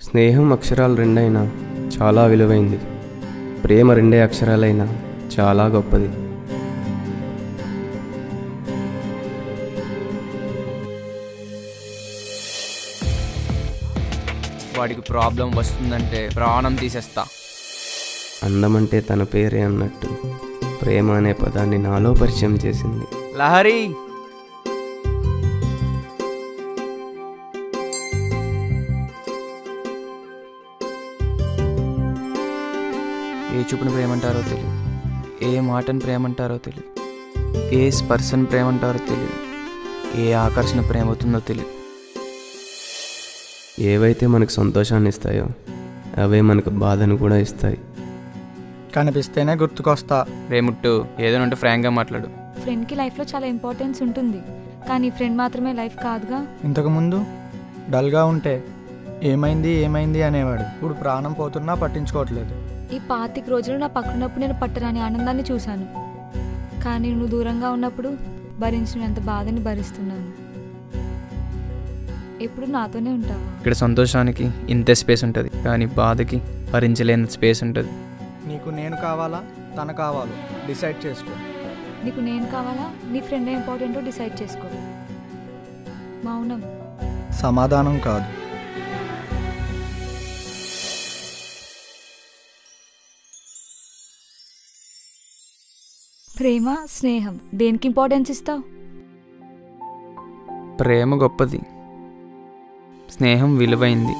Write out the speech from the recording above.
స్నేహం అక్షరాలు రెండైనా చాలా విలువైంది. ప్రేమ రెండే అక్షరాలైనా చాలా గొప్పది. వాడికి ప్రాబ్లం వస్తుందంటే ప్రాణం తీసేస్తా. అందమంటే తన పేరే అన్నట్టు ప్రేమ అనే పదాన్ని నాలో పరిచయం చేసింది. లహరి, ఏ చూపుని ప్రేమంటారో తెలియదు, ఏ మాటను ప్రేమంటారో తెలియదు, ఏ స్పర్శను ప్రేమంటారో తెలియదు, ఏ ఆకర్షణ ప్రేమ అవుతుందో తెలియదు. ఏవైతే మనకు సంతోషాన్ని ఇస్తాయో అవే మనకు బాధను కూడా ఇస్తాయి. కనిపిస్తేనే గుర్తుకొస్తా. రేముట్టు, ఏదైనా ఉంటే ఫ్రాంక్గా మాట్లాడు. ఫ్రెండ్కి లైఫ్లో చాలా ఇంపార్టెన్స్ ఉంటుంది, కానీ ఫ్రెండ్ మాత్రమే లైఫ్ కాదుగా. ఇంతకుముందు డల్గా ఉంటే ఏమైంది ఏమైంది అనేవాడు. ఇప్పుడు ప్రాణం పోతున్నా పట్టించుకోవట్లేదు. ఈ 25 రోజులు నా పక్కనప్పుడు నేను పట్టరాని ఆనందాన్ని చూశాను, కానీ నువ్వు దూరంగా ఉన్నప్పుడు భరించినంత బాధని భరిస్తున్నాను. ఎప్పుడు నాతోనే ఉంటావా? ఇక్కడ సంతోషానికి ఇంతే స్పేస్ ఉంటుంది, కానీ బాధకి భరించలేని స్పేస్ ఉంటుంది. నీకు నేను కావాలా తన కావాలో డిసైడ్ చేసుకో. నీకు నేను కావాలా, నీ ఫ్రెండ్ ఇంపార్టెంటో డిసైడ్ చేసుకో. మౌనం సమాధానం కాదు. ప్రేమ, స్నేహం దేనికి ఇంపార్టెన్స్ ఇస్తావు? ప్రేమ గొప్పది, స్నేహం విలువైంది.